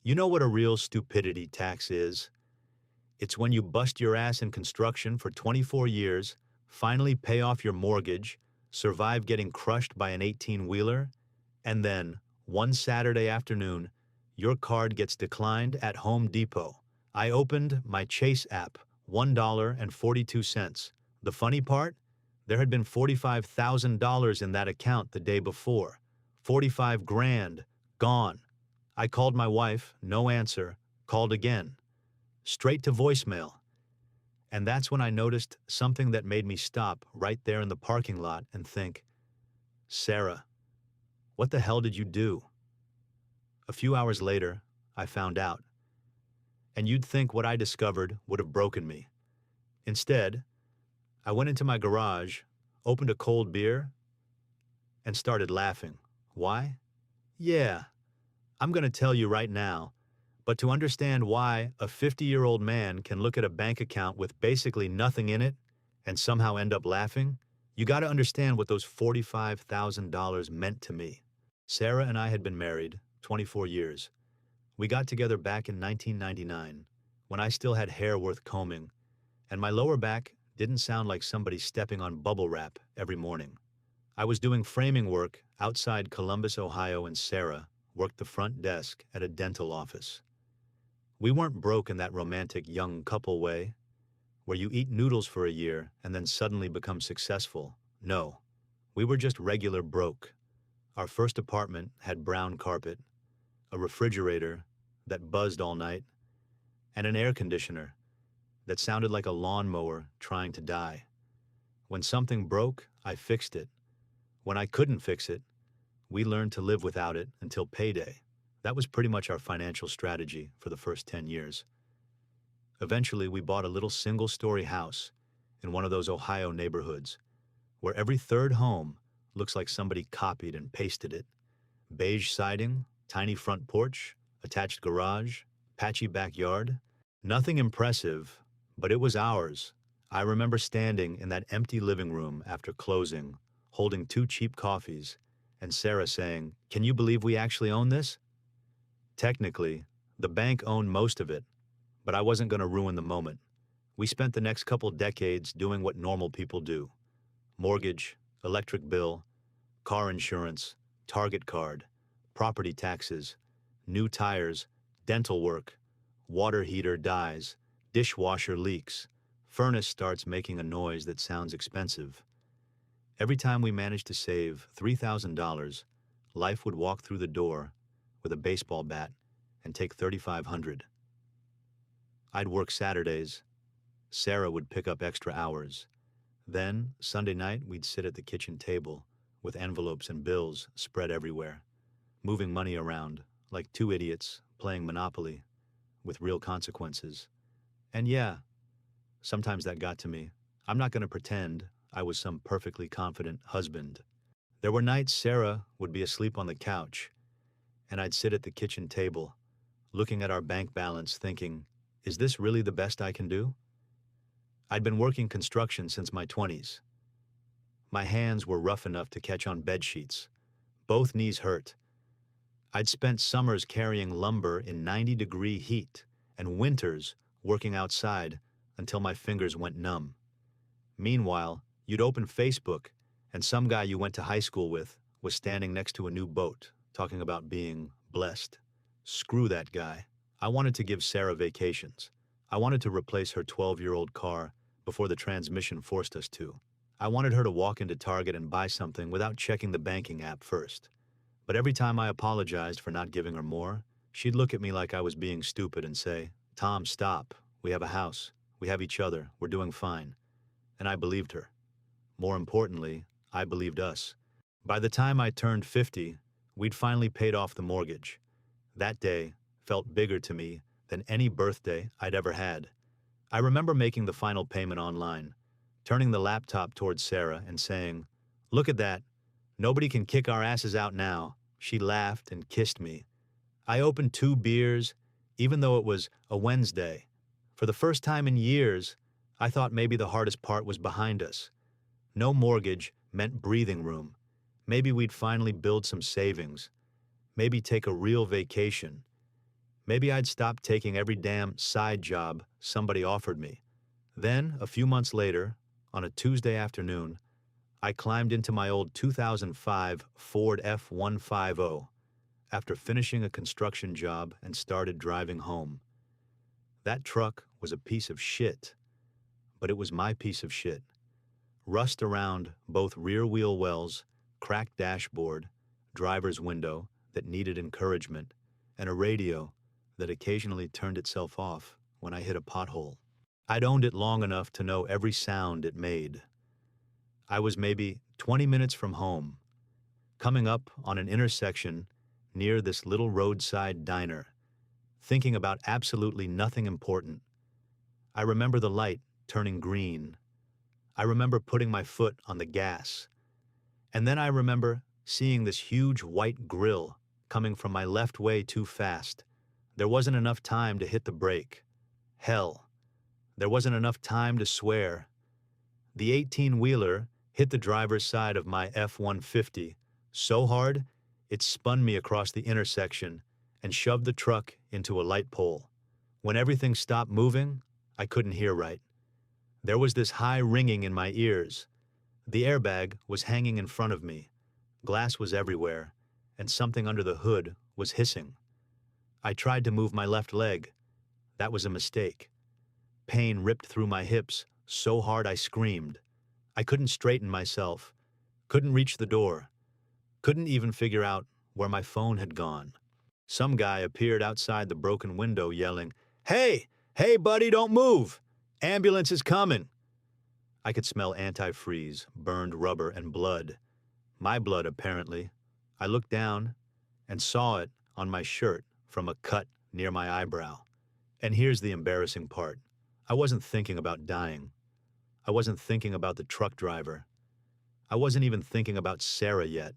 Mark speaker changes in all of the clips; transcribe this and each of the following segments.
Speaker 1: You know what a real stupidity tax is? It's when you bust your ass in construction for 24 years, finally pay off your mortgage, survive getting crushed by an 18-wheeler, and then, one Saturday afternoon, your card gets declined at Home Depot. I opened my Chase app, $1.42. The funny part? There had been $45,000 in that account the day before. 45 grand, gone. I called my wife, no answer, called again. Straight to voicemail. And that's when I noticed something that made me stop right there in the parking lot and think, Sarah, what the hell did you do? A few hours later, I found out. And you'd think what I discovered would have broken me. Instead, I went into my garage, opened a cold beer, and started laughing. Why? Yeah, I'm going to tell you right now. But to understand why a 50-year-old man can look at a bank account with basically nothing in it and somehow end up laughing, you got to understand what those $45,000 meant to me. Sarah and I had been married 24 years. We got together back in 1999, when I still had hair worth combing, and my lower back didn't sound like somebody stepping on bubble wrap every morning. I was doing framing work outside Columbus, Ohio, and Sarah worked the front desk at a dental office. We weren't broke in that romantic young couple way, where you eat noodles for a year and then suddenly become successful. No, we were just regular broke. Our first apartment had brown carpet, a refrigerator that buzzed all night, and an air conditioner that sounded like a lawnmower trying to die. When something broke, I fixed it. When I couldn't fix it, we learned to live without it until payday. That was pretty much our financial strategy for the first 10 years. Eventually, we bought a little single-story house in one of those Ohio neighborhoods where every third home looks like somebody copied and pasted it. Beige siding, tiny front porch, attached garage, patchy backyard. Nothing impressive, but it was ours. I remember standing in that empty living room after closing, holding 2 cheap coffees, and Sarah saying, "Can you believe we actually own this?" Technically, the bank owned most of it, but I wasn't going to ruin the moment. We spent the next couple decades doing what normal people do. Mortgage, electric bill, car insurance, Target card, property taxes, new tires, dental work, water heater dies, dishwasher leaks, furnace starts making a noise that sounds expensive. Every time we managed to save $3,000, life would walk through the door with a baseball bat and take $3,500. I'd work Saturdays. Sarah would pick up extra hours. Then, Sunday night, we'd sit at the kitchen table with envelopes and bills spread everywhere, moving money around like 2 idiots playing Monopoly with real consequences. And yeah, sometimes that got to me. I'm not going to pretend I was some perfectly confident husband. There were nights Sarah would be asleep on the couch, and I'd sit at the kitchen table, looking at our bank balance thinking, is this really the best I can do? I'd been working construction since my 20s. My hands were rough enough to catch on bed sheets. Both knees hurt. I'd spent summers carrying lumber in 90-degree heat and winters working outside until my fingers went numb. Meanwhile, you'd open Facebook and some guy you went to high school with was standing next to a new boat, talking about being blessed. Screw that guy. I wanted to give Sarah vacations. I wanted to replace her 12-year-old car before the transmission forced us to. I wanted her to walk into Target and buy something without checking the banking app first. But every time I apologized for not giving her more, she'd look at me like I was being stupid and say, "Tom, stop. We have a house. We have each other. We're doing fine." And I believed her. More importantly, I believed us. By the time I turned 50, we'd finally paid off the mortgage. That day felt bigger to me than any birthday I'd ever had. I remember making the final payment online, turning the laptop towards Sarah and saying, "Look at that. Nobody can kick our asses out now." She laughed and kissed me. I opened 2 beers, even though it was a Wednesday. For the first time in years, I thought maybe the hardest part was behind us. No mortgage meant breathing room. Maybe we'd finally build some savings. Maybe take a real vacation. Maybe I'd stop taking every damn side job somebody offered me. Then, a few months later, on a Tuesday afternoon, I climbed into my old 2005 Ford F-150 after finishing a construction job and started driving home. That truck was a piece of shit, but it was my piece of shit. Rust around both rear wheel wells, cracked dashboard, driver's window that needed encouragement, and a radio that occasionally turned itself off when I hit a pothole. I'd owned it long enough to know every sound it made. I was maybe 20 minutes from home, coming up on an intersection near this little roadside diner, thinking about absolutely nothing important. I remember the light turning green. I remember putting my foot on the gas. And then I remember seeing this huge white grill coming from my left way too fast. There wasn't enough time to hit the brake. Hell, there wasn't enough time to swear. The 18-wheeler hit the driver's side of my F-150 so hard it spun me across the intersection and shoved the truck into a light pole. When everything stopped moving, I couldn't hear right. There was this high ringing in my ears. The airbag was hanging in front of me. Glass was everywhere, and something under the hood was hissing. I tried to move my left leg. That was a mistake. Pain ripped through my hips so hard I screamed. I couldn't straighten myself, couldn't reach the door, couldn't even figure out where my phone had gone. Some guy appeared outside the broken window yelling, "Hey! Hey, buddy, don't move! Ambulance is coming!" I could smell antifreeze, burned rubber, and blood. My blood, apparently. I looked down and saw it on my shirt from a cut near my eyebrow. And here's the embarrassing part. I wasn't thinking about dying. I wasn't thinking about the truck driver. I wasn't even thinking about Sarah yet.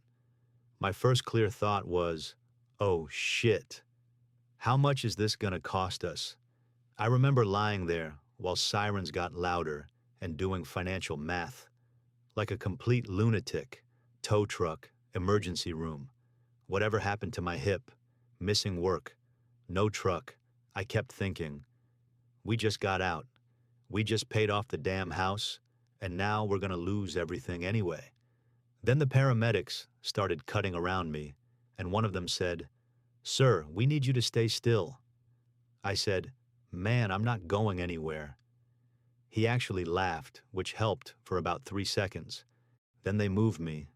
Speaker 1: My first clear thought was, oh shit. How much is this gonna cost us? I remember lying there while sirens got louder and doing financial math. Like a complete lunatic. Tow truck, emergency room. Whatever happened to my hip? Missing work. No truck. I kept thinking. We just got out. We just paid off the damn house, and now we're gonna lose everything anyway. Then the paramedics started cutting around me, and one of them said, "Sir, we need you to stay still." I said, "Man, I'm not going anywhere." He actually laughed, which helped for about 3 seconds. Then they moved me,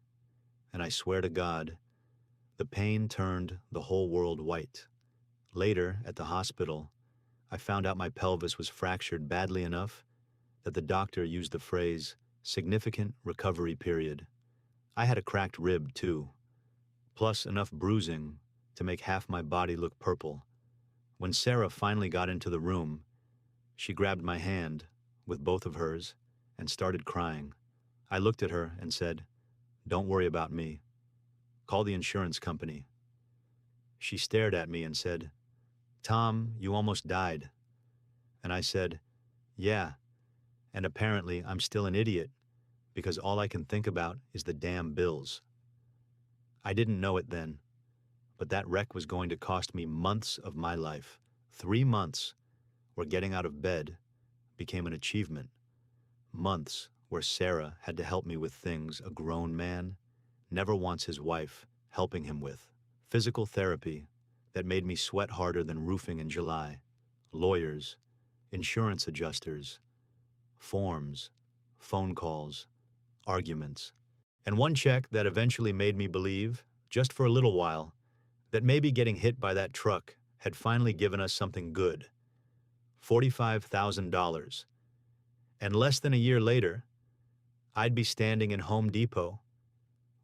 Speaker 1: and I swear to God, the pain turned the whole world white. Later, at the hospital, I found out my pelvis was fractured badly enough that the doctor used the phrase, "significant recovery period." I had a cracked rib, too, plus enough bruising to make half my body look purple. When Sarah finally got into the room, she grabbed my hand with both of hers and started crying. I looked at her and said, "Don't worry about me. Call the insurance company." She stared at me and said, "Tom, you almost died." And I said, "Yeah, and apparently I'm still an idiot because all I can think about is the damn bills." I didn't know it then, but that wreck was going to cost me months of my life. 3 months where getting out of bed became an achievement. Months where Sarah had to help me with things a grown man never wants his wife helping him with. Physical therapy that made me sweat harder than roofing in July. Lawyers, insurance adjusters, forms, phone calls, arguments. And one check that eventually made me believe, just for a little while, that maybe getting hit by that truck had finally given us something good. $45,000. And less than a year later, I'd be standing in Home Depot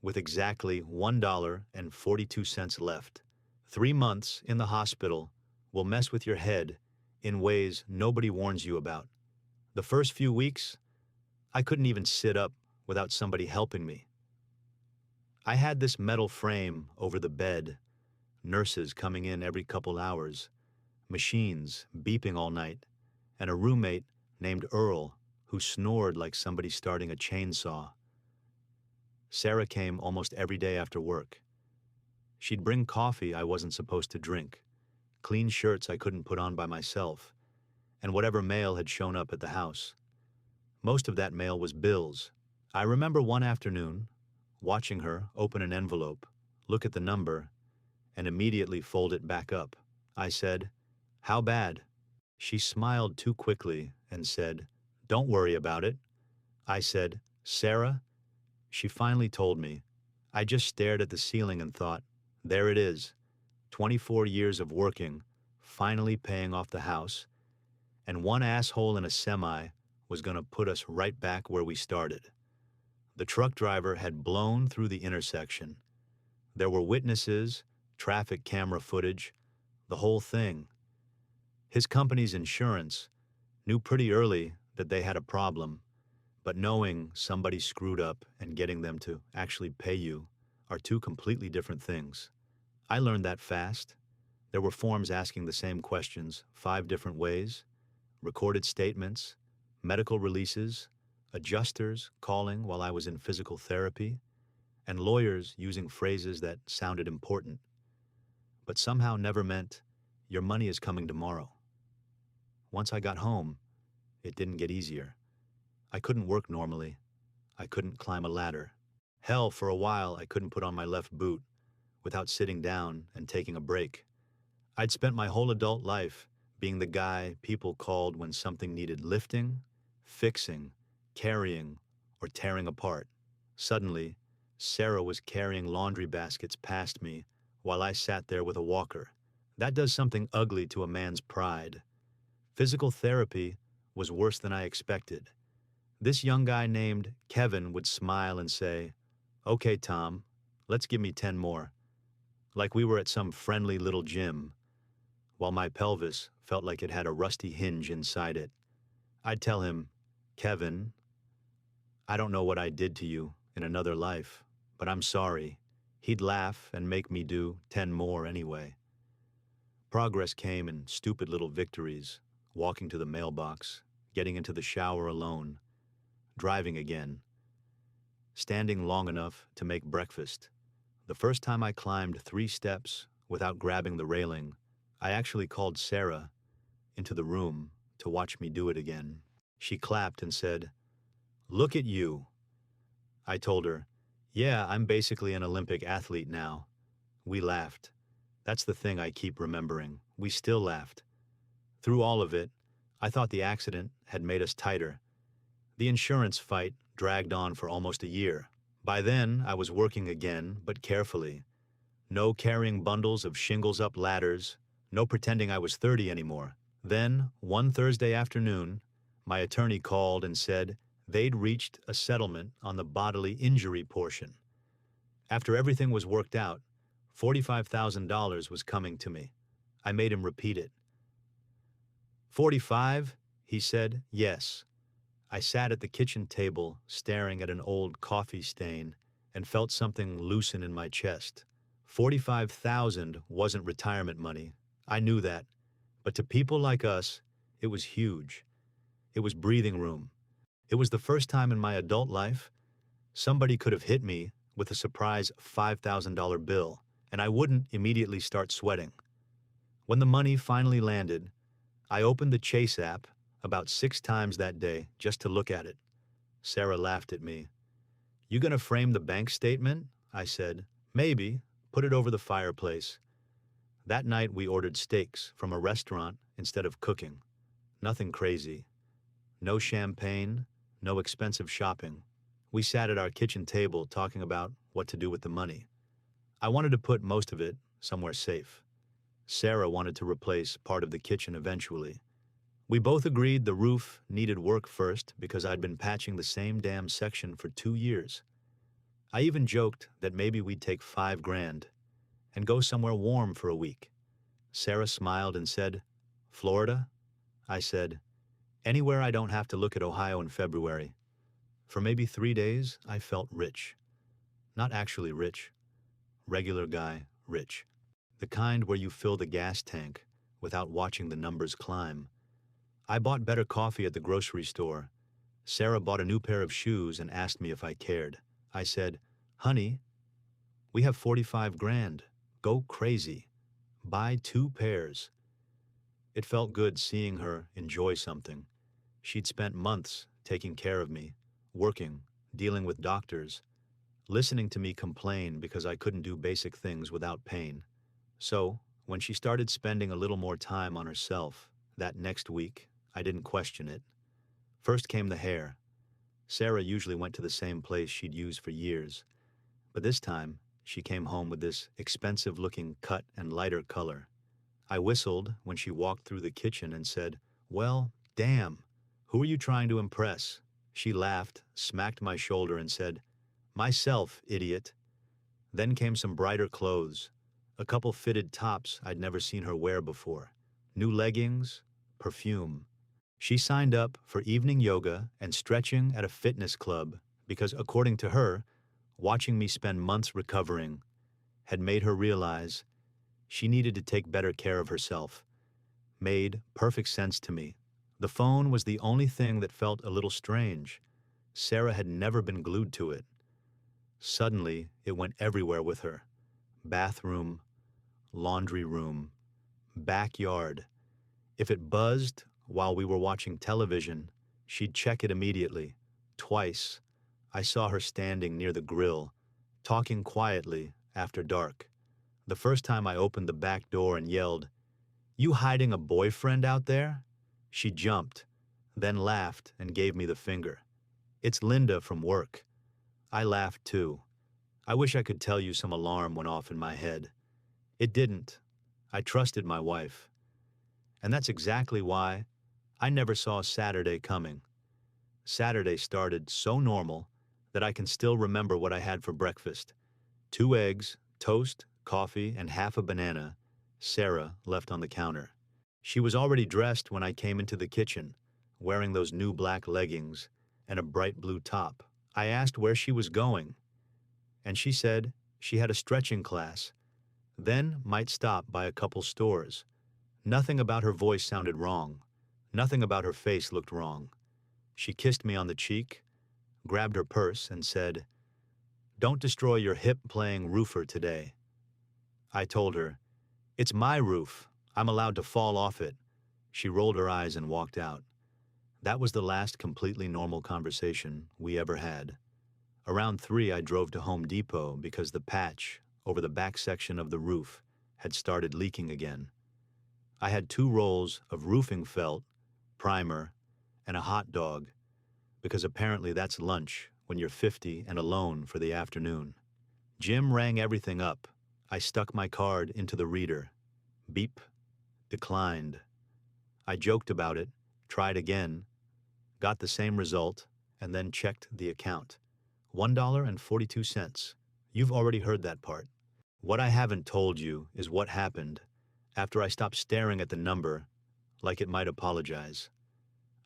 Speaker 1: with exactly $1.42 left. 3 months in the hospital will mess with your head in ways nobody warns you about. The first few weeks, I couldn't even sit up without somebody helping me. I had this metal frame over the bed, nurses coming in every couple hours, machines beeping all night, and a roommate named Earl who snored like somebody starting a chainsaw. Sarah came almost every day after work. She'd bring coffee I wasn't supposed to drink, clean shirts I couldn't put on by myself, and whatever mail had shown up at the house. Most of that mail was bills. I remember one afternoon, watching her open an envelope, look at the number, and immediately fold it back up. I said, "How bad?" She smiled too quickly and said, "Don't worry about it." I said, "Sarah?" She finally told me. I just stared at the ceiling and thought, there it is, 24 years of working, finally paying off the house, and one asshole in a semi was going to put us right back where we started. The truck driver had blown through the intersection. There were witnesses, traffic camera footage, the whole thing. His company's insurance knew pretty early that they had a problem, but knowing somebody screwed up and getting them to actually pay you are two completely different things. I learned that fast. There were forms asking the same questions 5 different ways, recorded statements, medical releases, adjusters calling while I was in physical therapy, and lawyers using phrases that sounded important, but somehow never meant, "Your money is coming tomorrow." Once I got home, it didn't get easier. I couldn't work normally. I couldn't climb a ladder. Hell, for a while, I couldn't put on my left boot without sitting down and taking a break. I'd spent my whole adult life being the guy people called when something needed lifting, fixing, carrying, or tearing apart. Suddenly, Sarah was carrying laundry baskets past me while I sat there with a walker. That does something ugly to a man's pride. Physical therapy was worse than I expected. This young guy named Kevin would smile and say, "Okay, Tom, let's give me 10 more." Like we were at some friendly little gym, while my pelvis felt like it had a rusty hinge inside it. I'd tell him, "Kevin, I don't know what I did to you in another life, but I'm sorry." He'd laugh and make me do 10 more anyway. Progress came in stupid little victories, walking to the mailbox, getting into the shower alone, driving again, standing long enough to make breakfast. The first time I climbed 3 steps without grabbing the railing, I actually called Sarah into the room to watch me do it again. She clapped and said, "Look at you." I told her, "Yeah, I'm basically an Olympic athlete now." We laughed. That's the thing I keep remembering. We still laughed. Through all of it, I thought the accident had made us tighter. The insurance fight dragged on for almost a year. By then, I was working again, but carefully. No carrying bundles of shingles up ladders, no pretending I was 30 anymore. Then, one Thursday afternoon, my attorney called and said they'd reached a settlement on the bodily injury portion. After everything was worked out, $45,000 was coming to me. I made him repeat it. 45? He said, yes. I sat at the kitchen table, staring at an old coffee stain, and felt something loosen in my chest. 45,000 wasn't retirement money. I knew that. But to people like us, it was huge. It was breathing room. It was the first time in my adult life somebody could have hit me with a surprise $5,000 bill, and I wouldn't immediately start sweating. When the money finally landed, I opened the Chase app about 6 times that day just to look at it. Sarah laughed at me. "You gonna frame the bank statement?" I said. "Maybe. Put it over the fireplace." That night we ordered steaks from a restaurant instead of cooking. Nothing crazy. No champagne, no expensive shopping. We sat at our kitchen table talking about what to do with the money. I wanted to put most of it somewhere safe. Sarah wanted to replace part of the kitchen eventually. We both agreed the roof needed work first because I'd been patching the same damn section for 2 years. I even joked that maybe we'd take $5,000 and go somewhere warm for a week. Sarah smiled and said, "Florida?" I said, "Anywhere I don't have to look at Ohio in February." For maybe 3 days, I felt rich. Not actually rich. Regular guy rich. The kind where you fill the gas tank without watching the numbers climb. I bought better coffee at the grocery store. Sarah bought a new pair of shoes and asked me if I cared. I said, "Honey, we have $45,000. Go crazy. Buy 2 pairs." It felt good seeing her enjoy something. She'd spent months taking care of me, working, dealing with doctors, listening to me complain because I couldn't do basic things without pain. So, when she started spending a little more time on herself, that next week, I didn't question it. First came the hair. Sarah usually went to the same place she'd used for years, but this time, she came home with this expensive-looking cut and lighter color. I whistled when she walked through the kitchen and said, "Well, damn, who are you trying to impress?" She laughed, smacked my shoulder and said, "Myself, idiot." Then came some brighter clothes, a couple fitted tops I'd never seen her wear before, new leggings, perfume. She signed up for evening yoga and stretching at a fitness club because, according to her, watching me spend months recovering had made her realize she needed to take better care of herself. Made perfect sense to me. The phone was the only thing that felt a little strange. Sarah had never been glued to it. Suddenly, it went everywhere with her. Bathroom, laundry room, backyard. If it buzzed while we were watching television, she'd check it immediately. Twice, I saw her standing near the grill, talking quietly after dark. The first time I opened the back door and yelled, "You hiding a boyfriend out there?" She jumped, then laughed and gave me the finger. "It's Linda from work." I laughed too. I wish I could tell you some alarm went off in my head. It didn't. I trusted my wife. And that's exactly why I never saw Saturday coming. Saturday started so normal that I can still remember what I had for breakfast. 2 eggs, toast, coffee, and half a banana Sarah left on the counter. She was already dressed when I came into the kitchen, wearing those new black leggings and a bright blue top. I asked where she was going, and she said she had a stretching class, then might stop by a couple stores. Nothing about her voice sounded wrong. Nothing about her face looked wrong. She kissed me on the cheek, grabbed her purse, and said, "Don't destroy your hip-playing roofer today." I told her, "It's my roof. I'm allowed to fall off it." She rolled her eyes and walked out. That was the last completely normal conversation we ever had. Around 3, I drove to Home Depot because the patch over the back section of the roof had started leaking again. I had 2 rolls of roofing felt, primer, and a hot dog, because apparently that's lunch when you're 50 and alone for the afternoon. Jim rang everything up. I stuck my card into the reader. Beep. Declined. I joked about it, tried again, got the same result, and then checked the account. $1.42. You've already heard that part. What I haven't told you is what happened after I stopped staring at the number like it might apologize.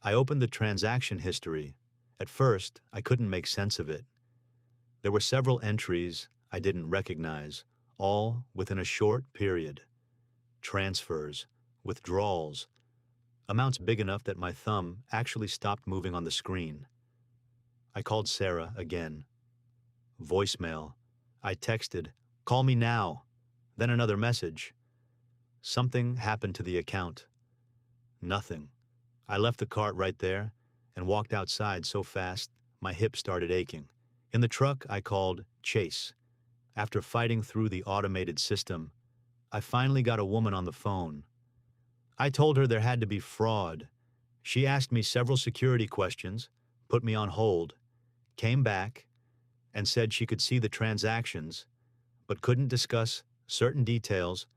Speaker 1: I opened the transaction history. At first, I couldn't make sense of it. There were several entries I didn't recognize, all within a short period. Transfers, withdrawals, amounts big enough that my thumb actually stopped moving on the screen. I called Sarah again. Voicemail. I texted, "Call me now." Then another message. Something happened to the account. Nothing. I left the cart right there and walked outside so fast my hip started aching. In the truck, I called Chase. After fighting through the automated system, I finally got a woman on the phone. I told her there had to be fraud. She asked me several security questions, put me on hold, came back, and said she could see the transactions, but couldn't discuss certain details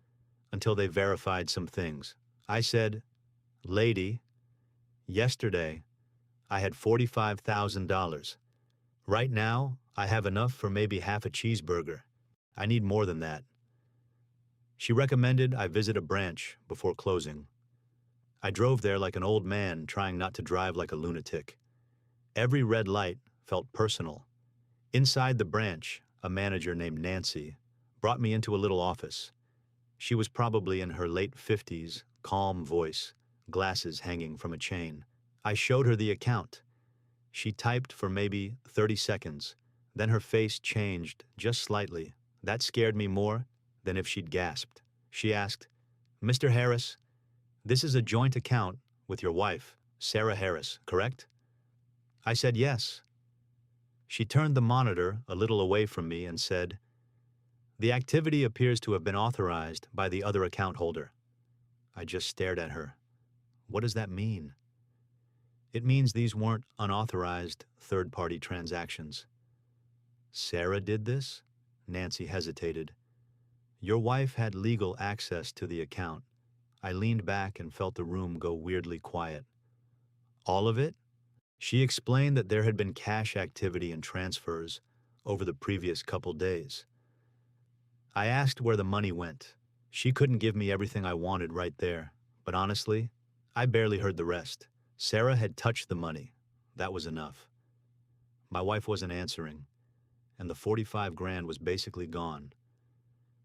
Speaker 1: until they verified some things. I said, "Lady, yesterday I had $45,000. Right now, I have enough for maybe half a cheeseburger. I need more than that." She recommended I visit a branch before closing. I drove there like an old man trying not to drive like a lunatic. Every red light felt personal. Inside the branch, a manager named Nancy brought me into a little office. She was probably in her late 50s, calm voice, glasses hanging from a chain. I showed her the account. She typed for maybe 30 seconds. Then her face changed just slightly. That scared me more than if she'd gasped. She asked, "Mr. Harris, This is a joint account with your wife, Sarah Harris, correct? I said yes. She turned the monitor a little away from me and said, "The activity appears to have been authorized by the other account holder." I just stared at her. What does that mean? It means these weren't unauthorized third-party transactions. Sarah did this? Nancy hesitated. Your wife had legal access to the account. I leaned back and felt the room go weirdly quiet. All of it? She explained that there had been cash activity and transfers over the previous couple days. I asked where the money went. She couldn't give me everything I wanted right there, but honestly, I barely heard the rest. Sarah had touched the money. That was enough. My wife wasn't answering, and the 45 grand was basically gone.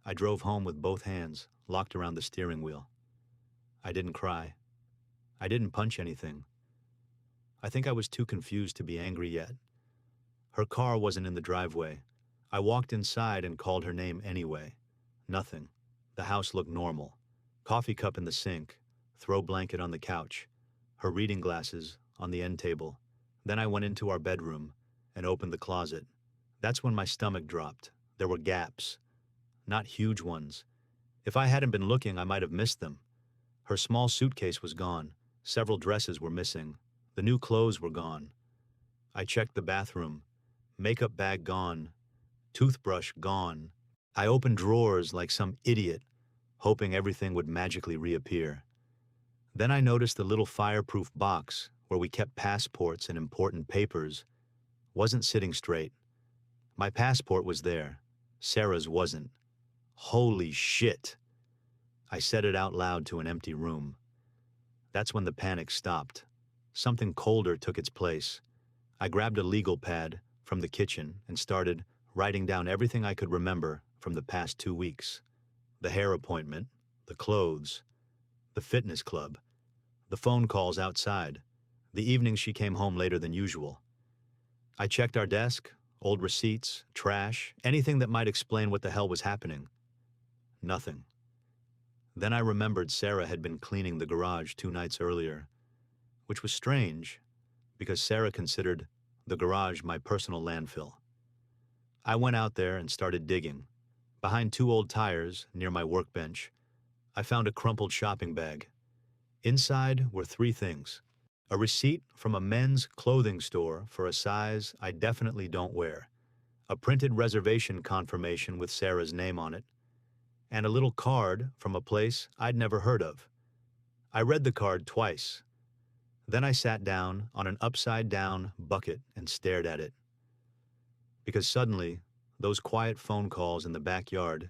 Speaker 1: I drove home with both hands locked around the steering wheel. I didn't cry. I didn't punch anything. I think I was too confused to be angry yet. Her car wasn't in the driveway. I walked inside and called her name anyway. Nothing. The house looked normal. Coffee cup in the sink, throw blanket on the couch, her reading glasses on the end table. Then I went into our bedroom and opened the closet. That's when my stomach dropped. There were gaps. Not huge ones. If I hadn't been looking, I might have missed them. Her small suitcase was gone. Several dresses were missing. The new clothes were gone. I checked the bathroom. Makeup bag gone. Toothbrush gone. I opened drawers like some idiot, hoping everything would magically reappear. Then I noticed the little fireproof box where we kept passports and important papers wasn't sitting straight. My passport was there. Sarah's wasn't. Holy shit! I said it out loud to an empty room. That's when the panic stopped. Something colder took its place. I grabbed a legal pad from the kitchen and started writing down everything I could remember from the past 2 weeks. The hair appointment, the clothes, the fitness club, the phone calls outside, the evenings she came home later than usual. I checked our desk, old receipts, trash, anything that might explain what the hell was happening. Nothing. Then I remembered Sarah had been cleaning the garage 2 nights earlier, which was strange because Sarah considered the garage my personal landfill. I went out there and started digging. Behind 2 old tires near my workbench, I found a crumpled shopping bag. Inside were 3 things: a receipt from a men's clothing store for a size I definitely don't wear, a printed reservation confirmation with Sarah's name on it, and a little card from a place I'd never heard of. I read the card twice. Then I sat down on an upside-down bucket and stared at it. Because suddenly, those quiet phone calls in the backyard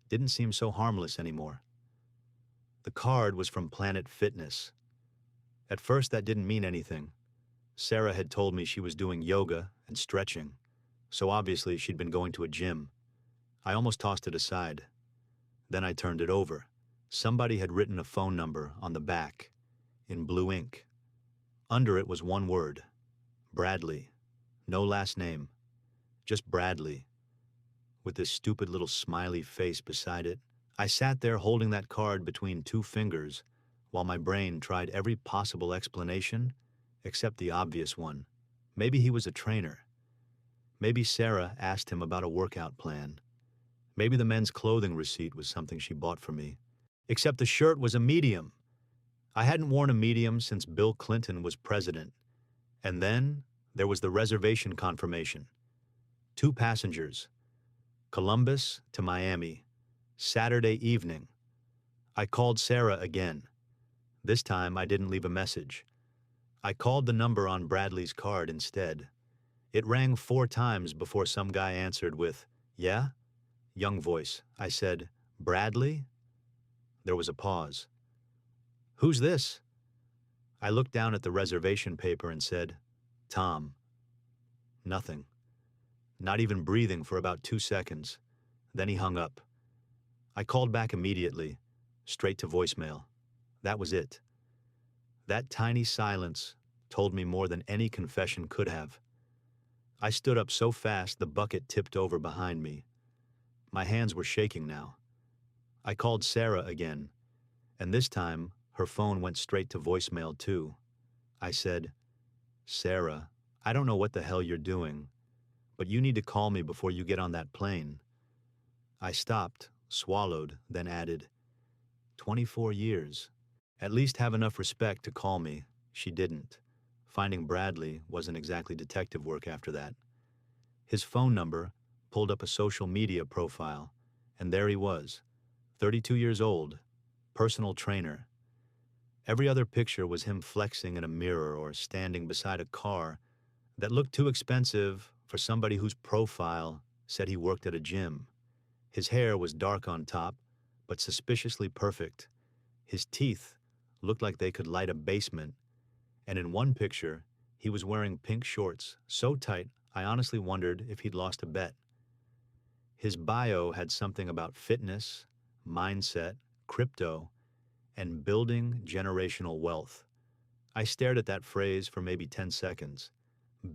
Speaker 1: didn't seem so harmless anymore. The card was from Planet Fitness. At first, that didn't mean anything. Sarah had told me she was doing yoga and stretching, so obviously she'd been going to a gym. I almost tossed it aside. Then I turned it over. Somebody had written a phone number on the back, in blue ink. Under it was one word: Bradley. No last name. Just Bradley. With this stupid little smiley face beside it, I sat there holding that card between 2 fingers while my brain tried every possible explanation except the obvious one. Maybe he was a trainer. Maybe Sarah asked him about a workout plan. Maybe the men's clothing receipt was something she bought for me. Except the shirt was a medium. I hadn't worn a medium since Bill Clinton was president. And then there was the reservation confirmation. 2 passengers. Columbus to Miami. Saturday evening. I called Sarah again. This time I didn't leave a message. I called the number on Bradley's card instead. It rang 4 times before some guy answered with, "Yeah?" Young voice. I said, "Bradley?" There was a pause. "Who's this?" I looked down at the reservation paper and said, "Tom." Nothing. Not even breathing for about 2 seconds. Then he hung up. I called back immediately, straight to voicemail. That was it. That tiny silence told me more than any confession could have. I stood up so fast the bucket tipped over behind me. My hands were shaking now. I called Sarah again, and this time Her phone went straight to voicemail, too. I said, "Sarah, I don't know what the hell you're doing, but you need to call me before you get on that plane." I stopped, swallowed, then added, 24 years. At least have enough respect to call me. She didn't. Finding Bradley wasn't exactly detective work after that. His phone number pulled up a social media profile, and there he was, 32 years old, personal trainer. Every other picture was him flexing in a mirror or standing beside a car that looked too expensive for somebody whose profile said he worked at a gym. His hair was dark on top, but suspiciously perfect. His teeth looked like they could light a basement, and in one picture, he was wearing pink shorts so tight I honestly wondered if he'd lost a bet. His bio had something about fitness, mindset, crypto, and building generational wealth. I stared at that phrase for maybe 10 seconds.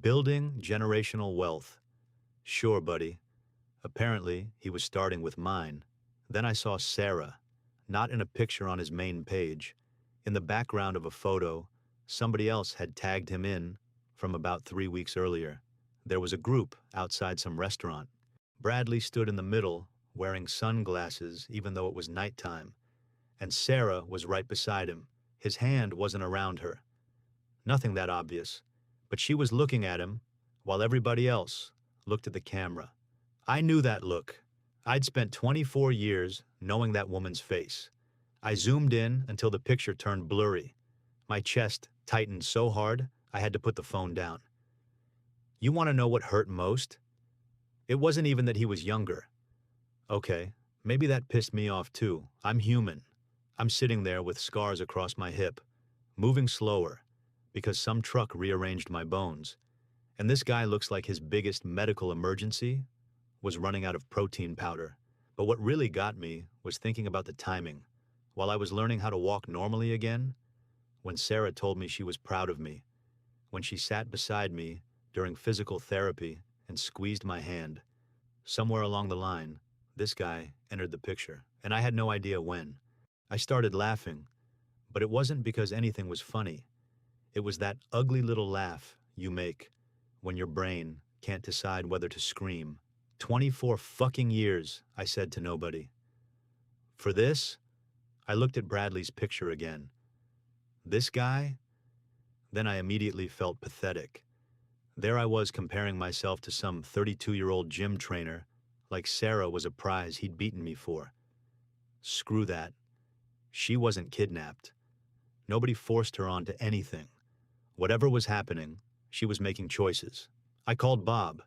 Speaker 1: Building generational wealth. Sure, buddy. Apparently, he was starting with mine. Then I saw Sarah, not in a picture on his main page. In the background of a photo, somebody else had tagged him in from about 3 weeks earlier. There was a group outside some restaurant. Bradley stood in the middle, wearing sunglasses even though it was nighttime, and Sarah was right beside him. His hand wasn't around her. Nothing that obvious, but she was looking at him while everybody else looked at the camera. I knew that look. I'd spent 24 years knowing that woman's face. I zoomed in until the picture turned blurry. My chest tightened so hard I had to put the phone down. You want to know what hurt most? It wasn't even that he was younger. Okay, maybe that pissed me off too. I'm human. I'm sitting there with scars across my hip, moving slower, because some truck rearranged my bones. And this guy looks like his biggest medical emergency was running out of protein powder. But what really got me was thinking about the timing. While I was learning how to walk normally again, when Sarah told me she was proud of me, when she sat beside me during physical therapy and squeezed my hand, somewhere along the line, this guy entered the picture, and I had no idea when. I started laughing, but it wasn't because anything was funny. It was that ugly little laugh you make when your brain can't decide whether to scream. 24 fucking years, I said to nobody. For this, I looked at Bradley's picture again. This guy? Then I immediately felt pathetic. There I was comparing myself to some 32-year-old gym trainer, like Sarah was a prize he'd beaten me for. Screw that. She wasn't kidnapped. Nobody forced her onto anything. Whatever was happening, she was making choices. I called Bob.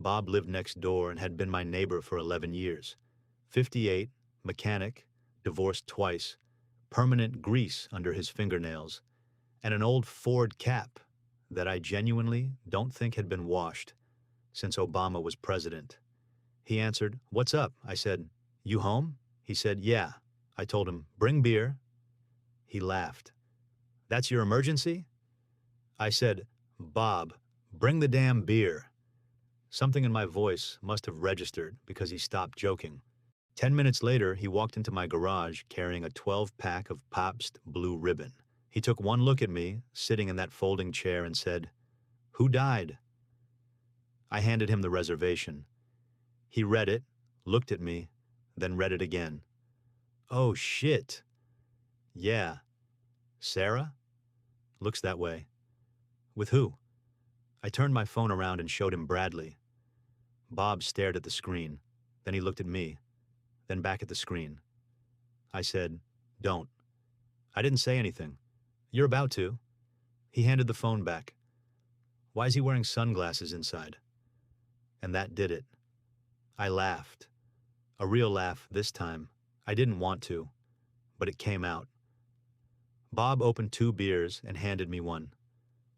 Speaker 1: Bob lived next door and had been my neighbor for 11 years. 58, mechanic, divorced twice, permanent grease under his fingernails, and an old Ford cap that I genuinely don't think had been washed since Obama was president. He answered, "What's up?" I said, "You home?" He said, "Yeah." I told him, "Bring beer." He laughed. "That's your emergency?" I said, "Bob, bring the damn beer." Something in my voice must have registered because he stopped joking. 10 minutes later, he walked into my garage carrying a 12-pack of Pabst Blue Ribbon. He took one look at me, sitting in that folding chair, and said, "Who died?" I handed him the reservation. He read it, looked at me, then read it again. "Oh, shit. Yeah. Sarah? Looks that way." "With who?" I turned my phone around and showed him Bradley. Bob stared at the screen. Then he looked at me. Then back at the screen. I said, "Don't." I didn't say anything. "You're about to." He handed the phone back. "Why is he wearing sunglasses inside?" And that did it. I laughed. A real laugh this time. I didn't want to, but it came out. Bob opened 2 beers and handed me one.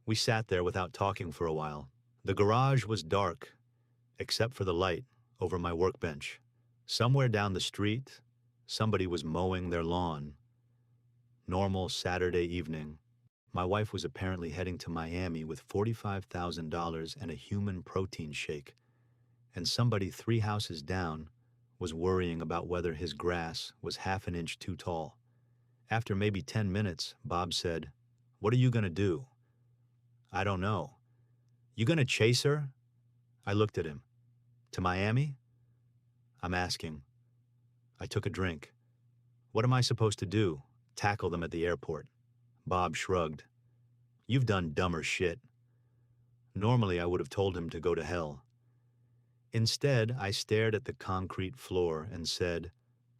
Speaker 1: We sat there without talking for a while. The garage was dark, except for the light over my workbench. Somewhere down the street, somebody was mowing their lawn. Normal Saturday evening. My wife was apparently heading to Miami with $45,000 and a human protein shake, and somebody 3 houses down was worrying about whether his grass was half an inch too tall. After maybe 10 minutes, Bob said, "What are you going to do?" "I don't know." "You going to chase her?" I looked at him. "To Miami?" "I'm asking." I took a drink. "What am I supposed to do? Tackle them at the airport?" Bob shrugged. "You've done dumber shit." Normally, I would have told him to go to hell. Instead, I stared at the concrete floor and said,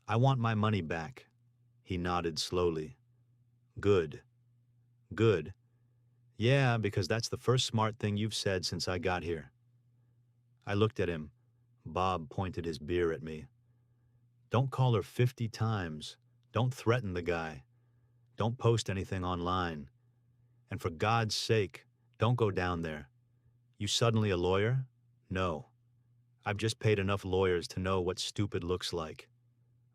Speaker 1: "I want my money back." He nodded slowly. "Good. Good. Yeah, because that's the first smart thing you've said since I got here." I looked at him. Bob pointed his beer at me. "Don't call her 50 times. Don't threaten the guy. Don't post anything online. And for God's sake, don't go down there. You suddenly a lawyer?" "No. I've just paid enough lawyers to know what stupid looks like."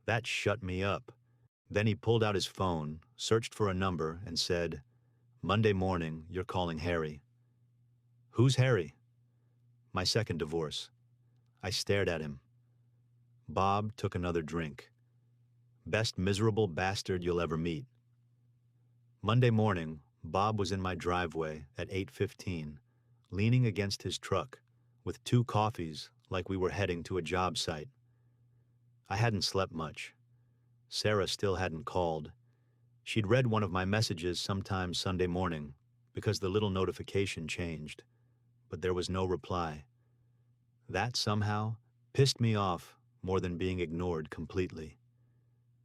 Speaker 1: That shut me up. Then he pulled out his phone, searched for a number, and said, "Monday morning, you're calling Harry." "Who's Harry?" "My second divorce." I stared at him. Bob took another drink. "Best miserable bastard you'll ever meet." Monday morning, Bob was in my driveway at 8:15, leaning against his truck, with 2 coffees like we were heading to a job site. I hadn't slept much. Sarah still hadn't called. She'd read one of my messages sometime Sunday morning, because the little notification changed, but there was no reply. That somehow pissed me off more than being ignored completely.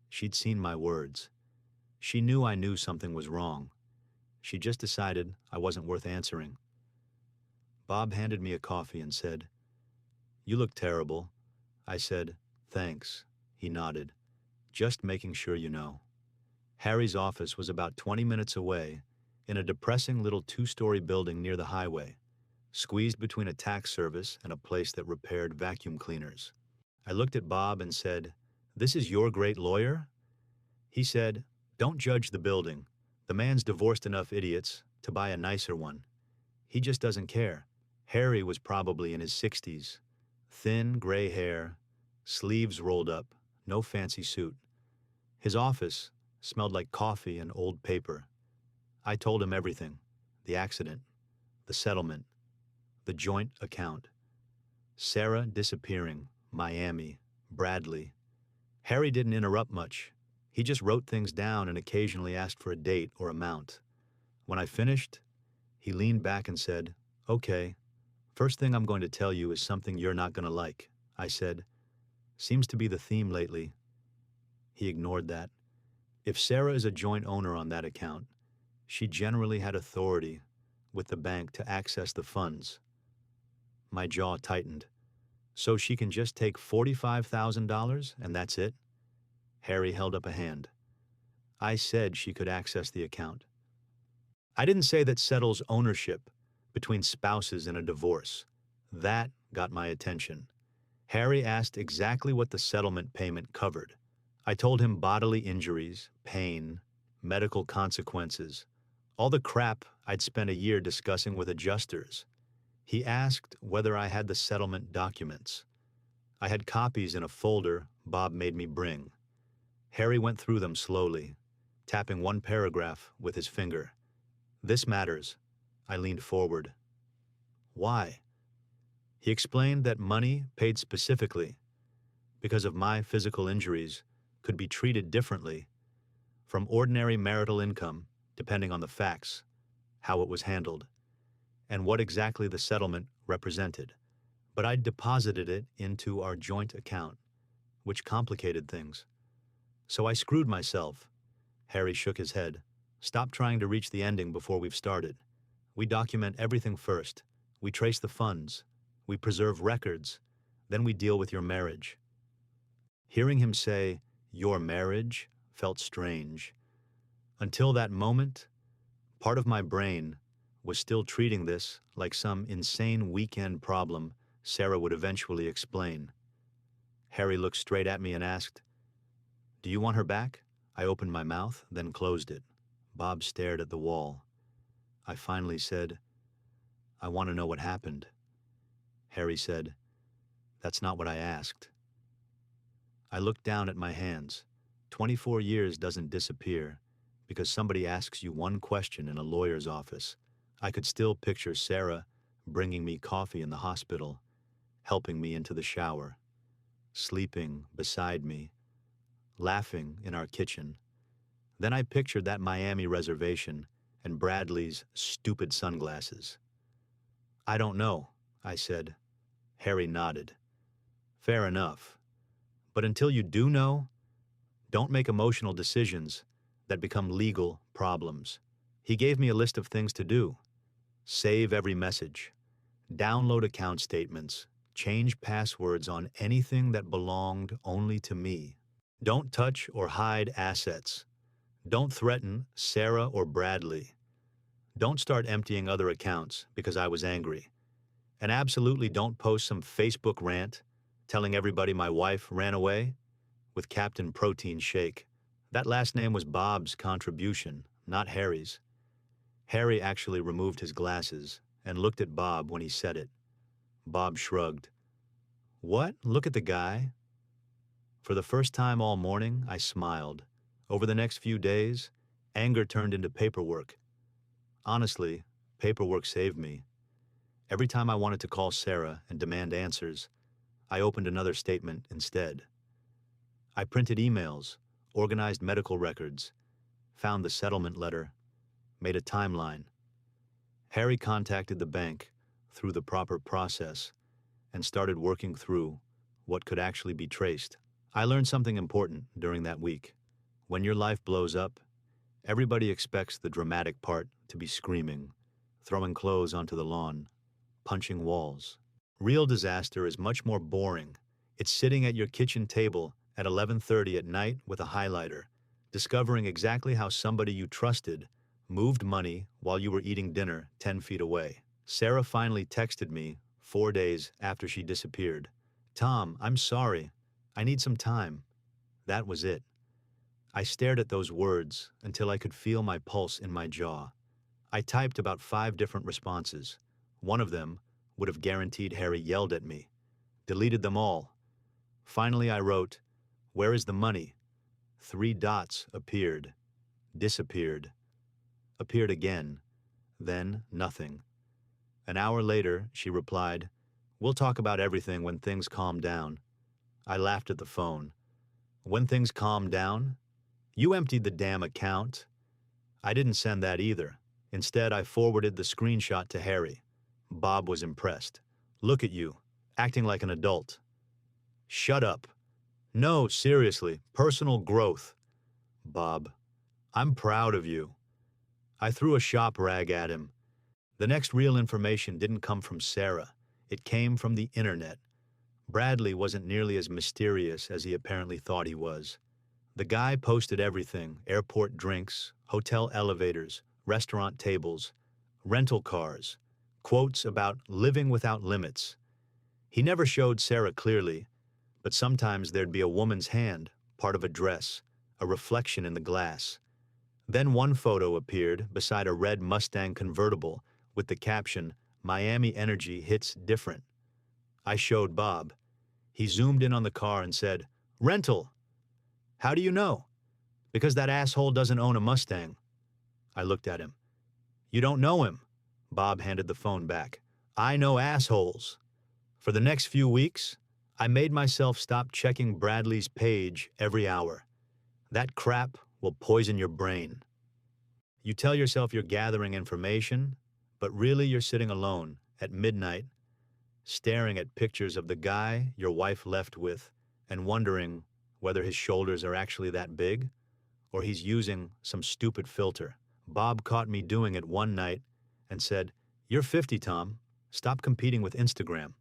Speaker 1: She'd seen my words. She knew I knew something was wrong. She just decided I wasn't worth answering. Bob handed me a coffee and said, "You look terrible." I said, "Thanks." He nodded. "Just making sure you know." Harry's office was about 20 minutes away, in a depressing little 2-story building near the highway, squeezed between a tax service and a place that repaired vacuum cleaners. I looked at Bob and said, "This is your great lawyer?" He said, "Don't judge the building. The man's divorced enough idiots to buy a nicer one. He just doesn't care." Harry was probably in his 60s. Thin, gray hair, sleeves rolled up, no fancy suit. His office smelled like coffee and old paper. I told him everything: the accident, the settlement, the joint account, Sarah disappearing, Miami, Bradley. Harry didn't interrupt much. He just wrote things down and occasionally asked for a date or amount. When I finished, he leaned back and said, "Okay, first thing I'm going to tell you is something you're not going to like." I said, "Seems to be the theme lately." He ignored that. If Sarah is a joint owner on that account, she generally had authority with the bank to access the funds. My jaw tightened. "So she can just take $45,000 and that's it?" Harry held up a hand. "I said she could access the account. I didn't say that settles ownership between spouses in a divorce." That got my attention. Harry asked exactly what the settlement payment covered. I told him bodily injuries, pain, medical consequences, all the crap I'd spent a year discussing with adjusters. He asked whether I had the settlement documents. I had copies in a folder Bob made me bring. Harry went through them slowly, tapping one paragraph with his finger. "This matters." I leaned forward. "Why?" He explained that money paid specifically because of my physical injuries could be treated differently from ordinary marital income, depending on the facts, how it was handled, and what exactly the settlement represented. But I'd deposited it into our joint account, which complicated things. "So I screwed myself." Harry shook his head. "Stop trying to reach the ending before we've started. We document everything first. We trace the funds. We preserve records. Then we deal with your marriage." Hearing him say, "your marriage," felt strange. Until that moment, part of my brain was still treating this like some insane weekend problem Sarah would eventually explain. Harry looked straight at me and asked, "Do you want her back?" I opened my mouth, then closed it. Bob stared at the wall. I finally said, "I want to know what happened." Harry said, "That's not what I asked." I looked down at my hands, 24 years doesn't disappear because somebody asks you one question in a lawyer's office. I could still picture Sarah bringing me coffee in the hospital, helping me into the shower, sleeping beside me, laughing in our kitchen. Then I pictured that Miami reservation and Bradley's stupid sunglasses. "I don't know," I said. Harry nodded. "Fair enough. But until you do know, don't make emotional decisions that become legal problems." He gave me a list of things to do. Save every message. Download account statements. Change passwords on anything that belonged only to me. Don't touch or hide assets. Don't threaten Sarah or Bradley. Don't start emptying other accounts because I was angry. And absolutely don't post some Facebook rant telling everybody my wife ran away with Captain Protein Shake. That last name was Bob's contribution, not Harry's. Harry actually removed his glasses and looked at Bob when he said it. Bob shrugged. "What? Look at the guy." For the first time all morning, I smiled. Over the next few days, anger turned into paperwork. Honestly, paperwork saved me. Every time I wanted to call Sarah and demand answers, I opened another statement instead. I printed emails, organized medical records, found the settlement letter, made a timeline. Harry contacted the bank through the proper process and started working through what could actually be traced. I learned something important during that week. When your life blows up, everybody expects the dramatic part to be screaming, throwing clothes onto the lawn, punching walls. Real disaster is much more boring. It's sitting at your kitchen table at 11:30 at night with a highlighter, discovering exactly how somebody you trusted moved money while you were eating dinner 10 feet away. Sarah finally texted me 4 days after she disappeared. "Tom, I'm sorry. I need some time." That was it. I stared at those words until I could feel my pulse in my jaw. I typed about 5 different responses. One of them would have guaranteed Harry yelled at me. Deleted them all. Finally I wrote, "Where is the money?" 3 dots appeared, disappeared, appeared again, then nothing. An hour later, she replied, "We'll talk about everything when things calm down." I laughed at the phone. "When things calm down? You emptied the damn account." I didn't send that either. Instead, I forwarded the screenshot to Harry. Bob was impressed. "Look at you, acting like an adult." "Shut up." "No, seriously, personal growth." "Bob, I'm proud of you." I threw a shop rag at him. The next real information didn't come from Sarah. It came from the internet. Bradley wasn't nearly as mysterious as he apparently thought he was. The guy posted everything: airport drinks, hotel elevators, restaurant tables, rental cars, quotes about living without limits. He never showed Sarah clearly, but sometimes there'd be a woman's hand, part of a dress, a reflection in the glass. Then one photo appeared beside a red Mustang convertible with the caption, "Miami energy hits different." I showed Bob. He zoomed in on the car and said, "Rental." "How do you know?" "Because that asshole doesn't own a Mustang." I looked at him. "You don't know him." Bob handed the phone back. "I know assholes." For the next few weeks, I made myself stop checking Bradley's page every hour. That crap will poison your brain. You tell yourself you're gathering information, but really you're sitting alone at midnight, staring at pictures of the guy your wife left with and wondering whether his shoulders are actually that big or he's using some stupid filter. Bob caught me doing it one night and said, "You're 50, Tom. Stop competing with Instagram."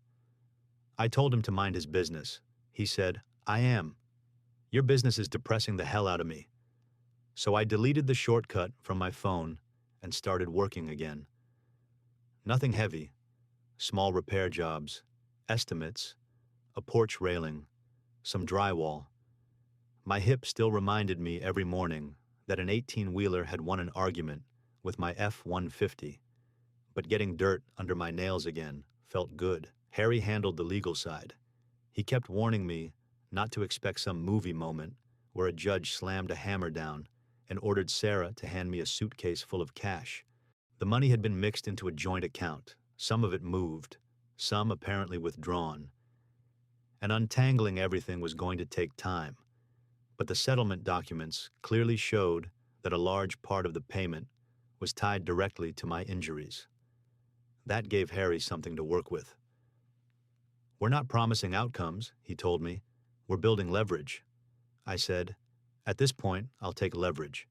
Speaker 1: I told him to mind his business. He said, "I am. Your business is depressing the hell out of me." So I deleted the shortcut from my phone and started working again. Nothing heavy. Small repair jobs, estimates, a porch railing, some drywall. My hip still reminded me every morning that an 18-wheeler had won an argument with my F-150, but getting dirt under my nails again felt good. Harry handled the legal side. He kept warning me not to expect some movie moment where a judge slammed a hammer down and ordered Sarah to hand me a suitcase full of cash. The money had been mixed into a joint account, some of it moved, some apparently withdrawn, and untangling everything was going to take time. But the settlement documents clearly showed that a large part of the payment was tied directly to my injuries. That gave Harry something to work with. "We're not promising outcomes," he told me. "We're building leverage." I said, "At this point, I'll take leverage."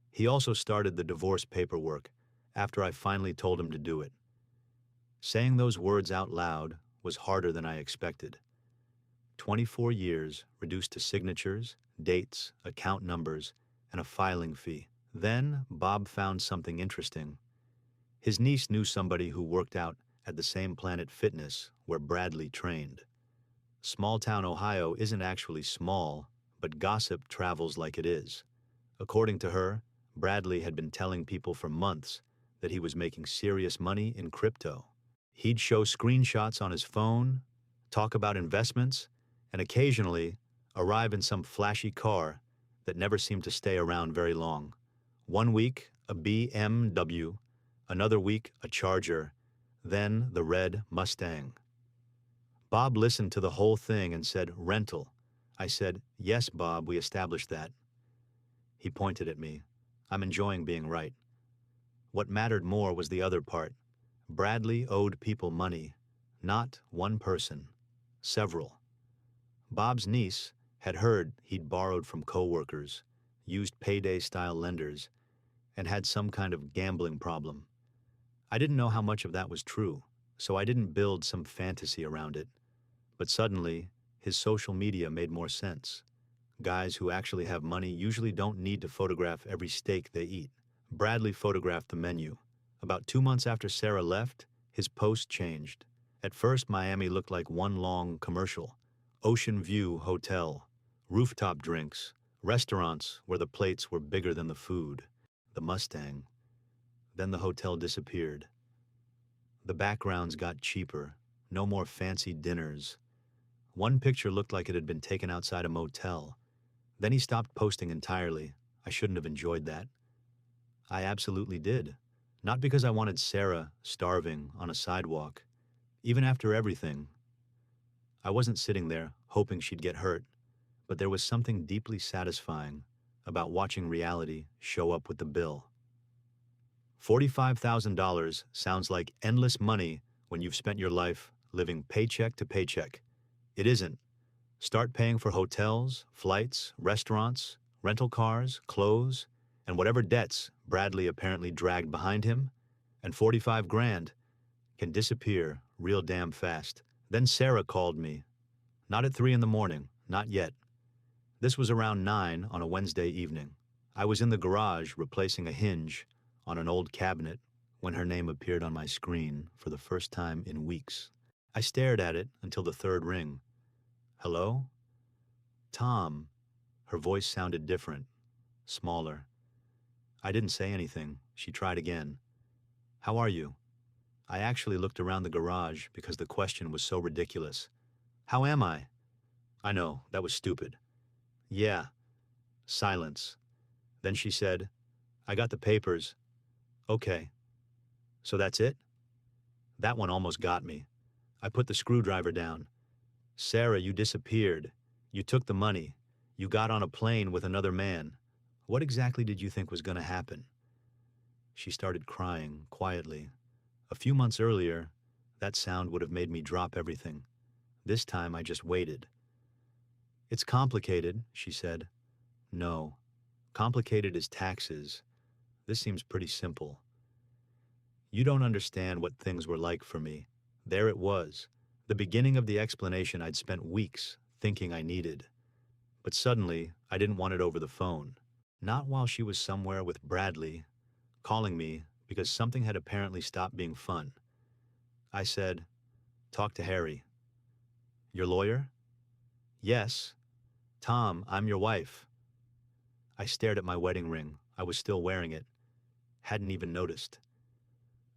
Speaker 1: He also started the divorce paperwork after I finally told him to do it. Saying those words out loud was harder than I expected. 24 years reduced to signatures, dates, account numbers, and a filing fee. Then Bob found something interesting. His niece knew somebody who worked out at the same Planet Fitness where Bradley trained. Small-town Ohio isn't actually small, but gossip travels like it is. According to her, Bradley had been telling people for months that he was making serious money in crypto. He'd show screenshots on his phone, talk about investments, and occasionally arrive in some flashy car that never seemed to stay around very long. One week, a BMW, another week, a Charger, then the red Mustang. Bob listened to the whole thing and said, "Rental." I said, "Yes, Bob, we established that." He pointed at me. I'm enjoying being right. What mattered more was the other part. Bradley owed people money, not one person, several. Bob's niece had heard he'd borrowed from coworkers, used payday-style lenders, and had some kind of gambling problem. I didn't know how much of that was true, so I didn't build some fantasy around it. But suddenly, his social media made more sense. Guys who actually have money usually don't need to photograph every steak they eat. Bradley photographed the menu. About 2 months after Sarah left, his post changed. At first, Miami looked like one long commercial. Ocean View Hotel, rooftop drinks, restaurants where the plates were bigger than the food, the Mustang. Then the hotel disappeared. The backgrounds got cheaper, no more fancy dinners. One picture looked like it had been taken outside a motel. Then he stopped posting entirely. I shouldn't have enjoyed that. I absolutely did. Not because I wanted Sarah starving on a sidewalk. Even after everything, I wasn't sitting there hoping she'd get hurt, but there was something deeply satisfying about watching reality show up with the bill. $45,000 sounds like endless money when you've spent your life living paycheck to paycheck. It isn't. Start paying for hotels, flights, restaurants, rental cars, clothes, and whatever debts Bradley apparently dragged behind him, and 45 grand can disappear real damn fast. Then Sarah called me. Not at 3 in the morning, not yet. This was around 9 on a Wednesday evening. I was in the garage replacing a hinge on an old cabinet when her name appeared on my screen for the first time in weeks. I stared at it until the third ring. "Hello?" "Tom." Her voice sounded different, smaller. I didn't say anything. She tried again. "How are you?" I actually looked around the garage because the question was so ridiculous. "How am I?" I know, that was stupid. "Yeah." Silence. Then she said, "I got the papers." "Okay." "So that's it?" That one almost got me. I put the screwdriver down. "Sarah, you disappeared. You took the money. You got on a plane with another man. What exactly did you think was going to happen?" She started crying, quietly. A few months earlier, that sound would have made me drop everything. This time I just waited. "It's complicated," she said. "No. Complicated is taxes. This seems pretty simple. You don't understand what things were like for me. There it was, the beginning of the explanation I'd spent weeks thinking I needed. But suddenly, I didn't want it over the phone. Not while she was somewhere with Bradley, calling me because something had apparently stopped being fun. I said, "Talk to Harry." "Your lawyer?" "Yes." "Tom, I'm your wife." I stared at my wedding ring. I was still wearing it. Hadn't even noticed.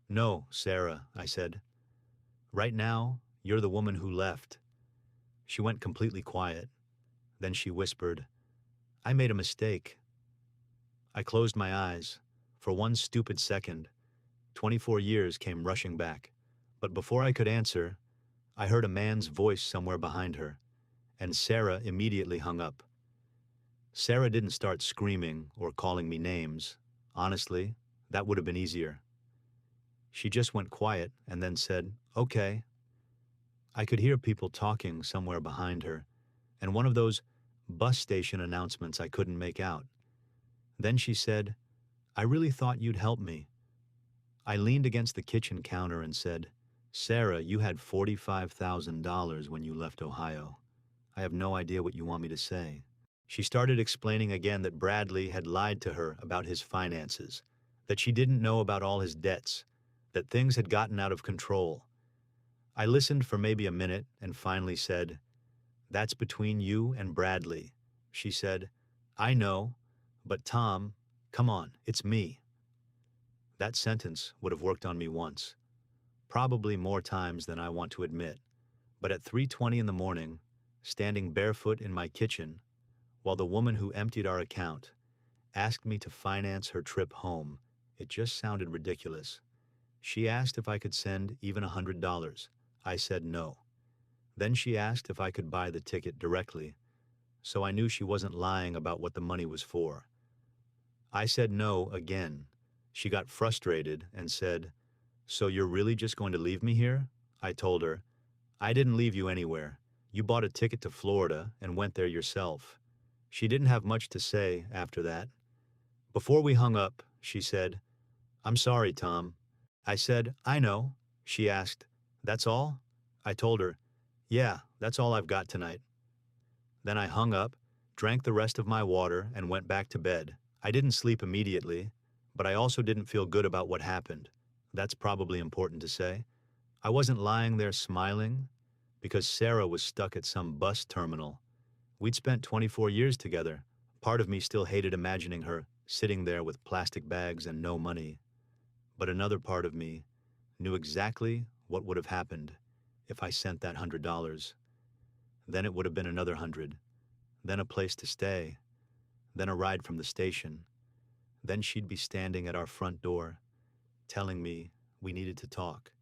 Speaker 1: "No, Sarah," I said. "Right now, you're the woman who left." She went completely quiet. Then she whispered, I made a mistake. I closed my eyes. For one stupid second, 24 years came rushing back. But before I could answer, I heard a man's voice somewhere behind her, and Sarah immediately hung up. Sarah didn't start screaming or calling me names. Honestly, that would have been easier. She just went quiet and then said, "Okay." I could hear people talking somewhere behind her, and one of those bus station announcements I couldn't make out. Then she said, "I really thought you'd help me." I leaned against the kitchen counter and said, "Sarah, you had $45,000 when you left Ohio. I have no idea what you want me to say." She started explaining again that Bradley had lied to her about his finances, that she didn't know about all his debts, that things had gotten out of control. I listened for maybe a minute and finally said, "That's between you and Bradley." She said, "I know, but Tom, come on, it's me." That sentence would have worked on me once, probably more times than I want to admit. But at 3:20 in the morning, standing barefoot in my kitchen, while the woman who emptied our account asked me to finance her trip home, it just sounded ridiculous. She asked if I could send even $100. I said no. Then she asked if I could buy the ticket directly, so I knew she wasn't lying about what the money was for. I said no again. She got frustrated and said, "So you're really just going to leave me here?" I told her, "I didn't leave you anywhere. You bought a ticket to Florida and went there yourself." She didn't have much to say after that. Before we hung up, she said, "I'm sorry, Tom." I said, "I know." She asked, "That's all?" I told her, "Yeah, that's all I've got tonight." Then I hung up, drank the rest of my water, and went back to bed. I didn't sleep immediately, but I also didn't feel good about what happened. That's probably important to say. I wasn't lying there smiling because Sarah was stuck at some bus terminal. We'd spent 24 years together. Part of me still hated imagining her sitting there with plastic bags and no money. But another part of me knew exactly what would have happened if I sent that $100. Then it would have been another 100, then a place to stay, then a ride from the station. Then she'd be standing at our front door, telling me we needed to talk.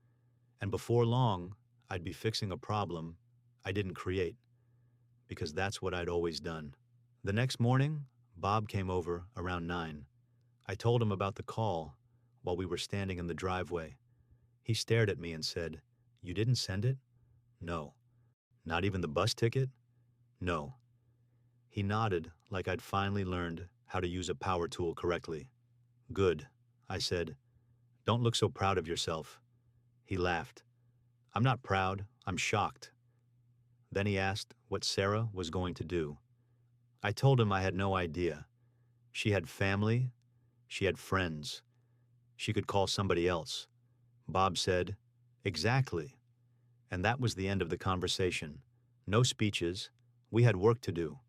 Speaker 1: And before long, I'd be fixing a problem I didn't create, because that's what I'd always done. The next morning, Bob came over around 9. I told him about the call while we were standing in the driveway. He stared at me and said, "You didn't send it?" "No." "Not even the bus ticket?" "No." He nodded like I'd finally learned how to use a power tool correctly. "Good," I said. "Don't look so proud of yourself." He laughed. "I'm not proud, I'm shocked." Then he asked what Sarah was going to do. I told him I had no idea. She had family, she had friends. She could call somebody else. Bob said, "Exactly." And that was the end of the conversation. No speeches. We had work to do.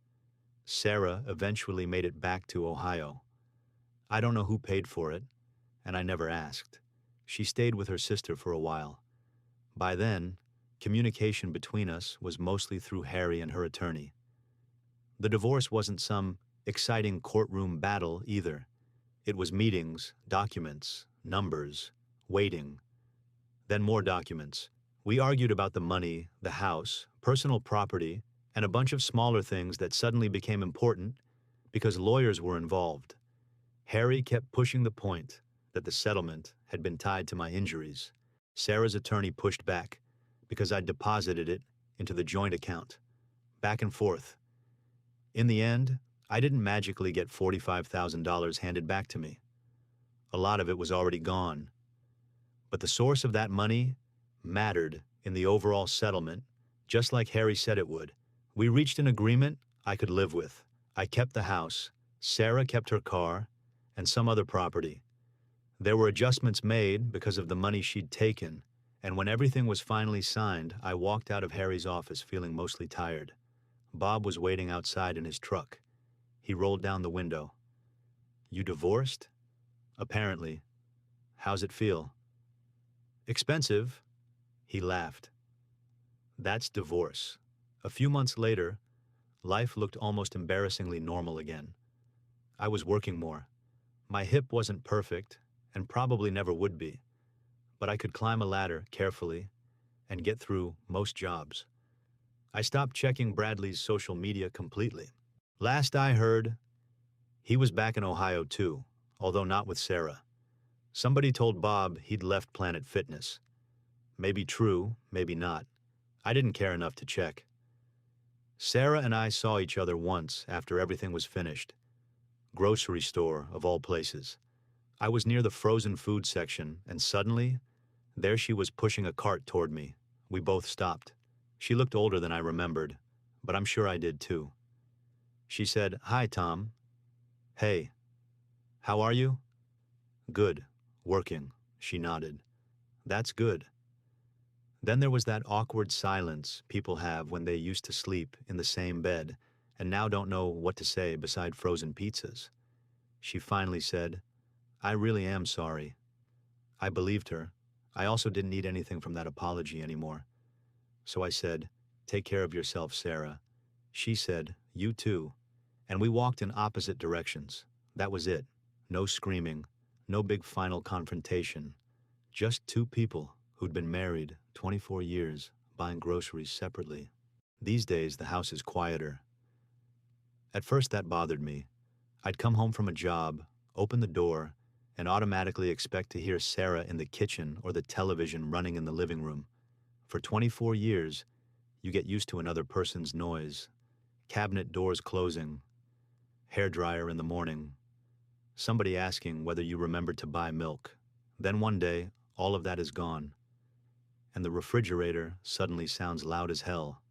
Speaker 1: Sarah eventually made it back to Ohio. I don't know who paid for it, and I never asked. She stayed with her sister for a while. By then, communication between us was mostly through Harry and her attorney. The divorce wasn't some exciting courtroom battle either. It was meetings, documents, numbers, waiting, then more documents. We argued about the money, the house, personal property, and a bunch of smaller things that suddenly became important because lawyers were involved. Harry kept pushing the point that the settlement had been tied to my injuries. Sarah's attorney pushed back because I'd deposited it into the joint account. Back and forth. In the end, I didn't magically get $45,000 handed back to me. A lot of it was already gone. But the source of that money mattered in the overall settlement, just like Harry said it would. We reached an agreement I could live with. I kept the house, Sarah kept her car, and some other property. There were adjustments made because of the money she'd taken, and when everything was finally signed, I walked out of Harry's office feeling mostly tired. Bob was waiting outside in his truck. He rolled down the window. "You divorced?" "Apparently." "How's it feel?" "Expensive." He laughed. That's divorce. A few months later, Life looked almost embarrassingly normal again. I was working more. My hip wasn't perfect, and probably never would be, but I could climb a ladder carefully and get through most jobs. I stopped checking Bradley's social media completely. Last I heard, he was back in Ohio too, although not with Sarah. Somebody told Bob he'd left Planet Fitness. Maybe true, maybe not. I didn't care enough to check. Sarah and I saw each other once after everything was finished. Grocery store, of all places. I was near the frozen food section, and suddenly, there she was pushing a cart toward me. We both stopped. She looked older than I remembered, but I'm sure I did too. She said, "Hi, Tom." "Hey, how are you?" "Good. Working." She nodded. "That's good." Then there was that awkward silence people have when they used to sleep in the same bed and now don't know what to say beside frozen pizzas. She finally said, "I really am sorry." I believed her. I also didn't need anything from that apology anymore. So I said, "Take care of yourself, Sarah." She said, "You too." And we walked in opposite directions. That was it. No screaming, no big final confrontation. Just two people who'd been married 24 years, buying groceries separately. These days, the house is quieter. At first, that bothered me. I'd come home from a job, open the door, and automatically expect to hear Sarah in the kitchen or the television running in the living room. For 24 years, you get used to another person's noise. Cabinet doors closing, hairdryer in the morning, somebody asking whether you remembered to buy milk. Then one day, all of that is gone, and the refrigerator suddenly sounds loud as hell.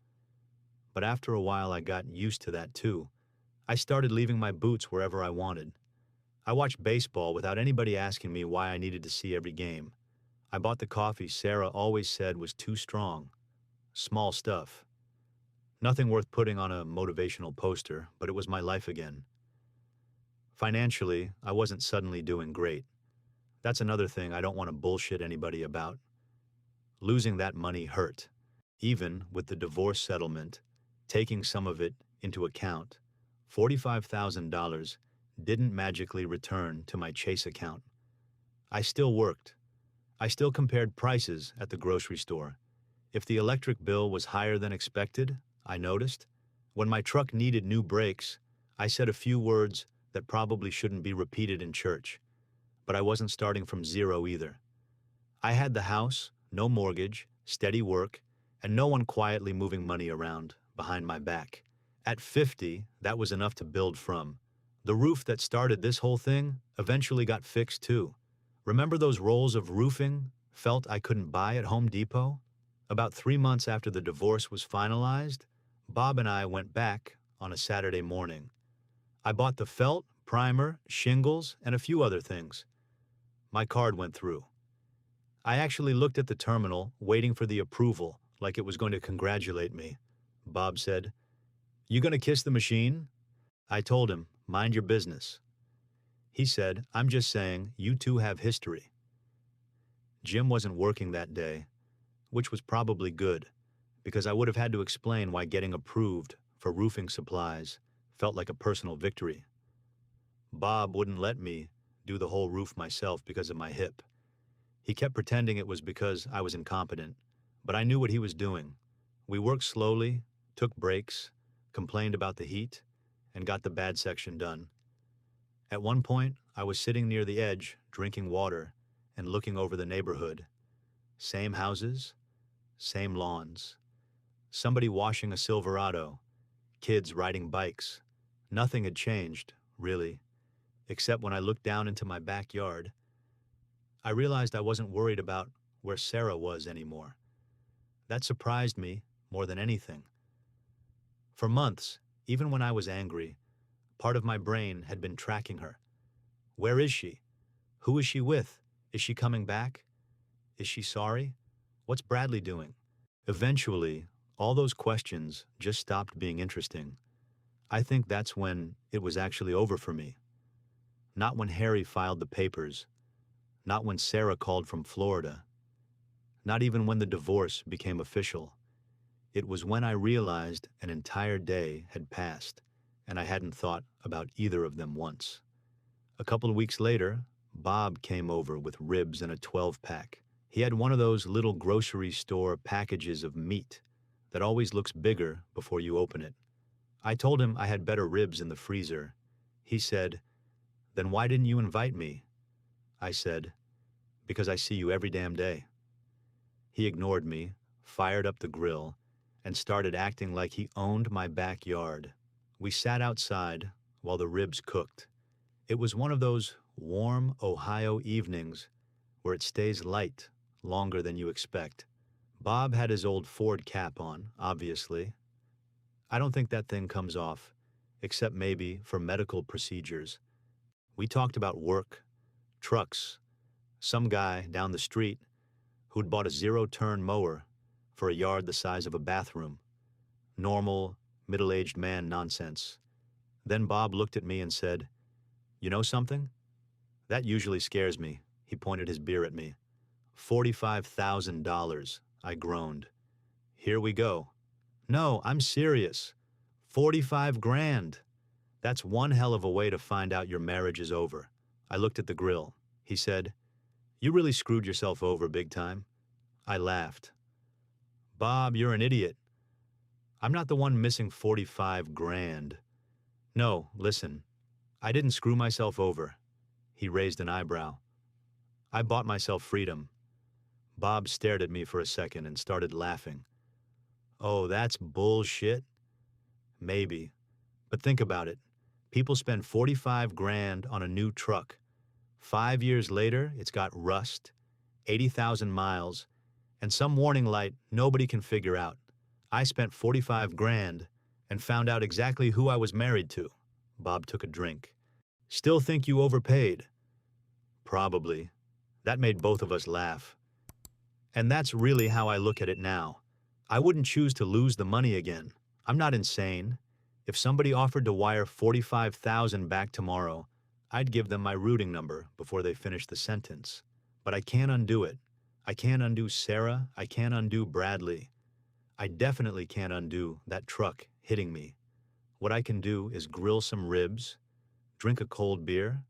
Speaker 1: But after a while, I got used to that too. I started leaving my boots wherever I wanted. I watched baseball without anybody asking me why I needed to see every game. I bought the coffee Sarah always said was too strong. Small stuff. Nothing worth putting on a motivational poster, but it was my life again. Financially, I wasn't suddenly doing great. That's another thing I don't want to bullshit anybody about. Losing that money hurt. Even with the divorce settlement, taking some of it into account, $45,000 didn't magically return to my Chase account. I still worked. I still compared prices at the grocery store. If the electric bill was higher than expected, I noticed. When my truck needed new brakes, I said a few words that probably shouldn't be repeated in church. But I wasn't starting from zero either. I had the house, no mortgage, steady work, and no one quietly moving money around behind my back. At 50, that was enough to build from. The roof that started this whole thing eventually got fixed too. Remember those rolls of roofing felt I couldn't buy at Home Depot? About 3 months after the divorce was finalized, Bob and I went back on a Saturday morning. I bought the felt, primer, shingles, and a few other things. My card went through. I actually looked at the terminal, waiting for the approval, like it was going to congratulate me. Bob said, "You gonna kiss the machine?" I told him, "Mind your business." He said, "I'm just saying, you two have history." Jim wasn't working that day, which was probably good, because I would have had to explain why getting approved for roofing supplies felt like a personal victory. Bob wouldn't let me do the whole roof myself because of my hip. He kept pretending it was because I was incompetent, but I knew what he was doing. We worked slowly, took breaks, complained about the heat, and got the bad section done. At one point, I was sitting near the edge, drinking water, and looking over the neighborhood. Same houses, same lawns. Somebody washing a Silverado, kids riding bikes. Nothing had changed, really, except when I looked down into my backyard, I realized I wasn't worried about where Sarah was anymore. That surprised me more than anything. For months, even when I was angry, part of my brain had been tracking her. Where is she? Who is she with? Is she coming back? Is she sorry? What's Bradley doing? Eventually, all those questions just stopped being interesting. I think that's when it was actually over for me. Not when Harry filed the papers. Not when Sarah called from Florida. Not even when the divorce became official. It was when I realized an entire day had passed, and I hadn't thought about either of them once. A couple of weeks later, Bob came over with ribs in a 12-pack. He had one of those little grocery store packages of meat that always looks bigger before you open it. I told him I had better ribs in the freezer. He said, "Then why didn't you invite me?" I said, "Because I see you every damn day." He ignored me, fired up the grill, and started acting like he owned my backyard. We sat outside while the ribs cooked. It was one of those warm Ohio evenings where it stays light longer than you expect. Bob had his old Ford cap on, obviously. I don't think that thing comes off, except maybe for medical procedures. We talked about work, trucks, some guy down the street who'd bought a zero-turn mower for a yard the size of a bathroom. Normal, middle-aged man nonsense. Then Bob looked at me and said, "You know something? That usually scares me." He pointed his beer at me. $45,000, I groaned. "Here we go." "No, I'm serious. 45 grand. That's one hell of a way to find out your marriage is over." I looked at the grill. He said, "You really screwed yourself over big time." I laughed. "Bob, you're an idiot. I'm not the one missing 45 grand. No, listen, I didn't screw myself over." He raised an eyebrow. "I bought myself freedom." Bob stared at me for a second and started laughing. "Oh, that's bullshit?" "Maybe. But think about it. People spend 45 grand on a new truck. 5 years later, it's got rust, 80,000 miles, and some warning light nobody can figure out. I spent 45 grand and found out exactly who I was married to." Bob took a drink. "Still think you overpaid?" "Probably." That made both of us laugh. And that's really how I look at it now. I wouldn't choose to lose the money again. I'm not insane. If somebody offered to wire 45,000 back tomorrow, I'd give them my routing number before they finish the sentence. But I can't undo it. I can't undo Sarah. I can't undo Bradley. I definitely can't undo that truck hitting me. What I can do is grill some ribs, drink a cold beer,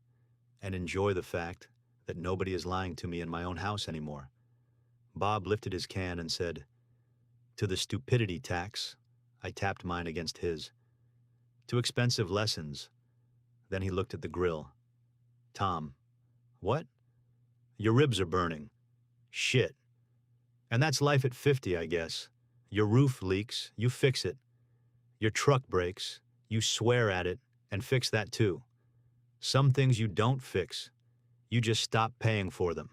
Speaker 1: and enjoy the fact that nobody is lying to me in my own house anymore. Bob lifted his can and said, "To the stupidity tax." I tapped mine against his. "To expensive lessons." Then he looked at the grill. "Tom." "What?" "Your ribs are burning." "Shit." "And that's life at 50, I guess. Your roof leaks, you fix it. Your truck breaks, you swear at it and fix that too. Some things you don't fix. You just stop paying for them.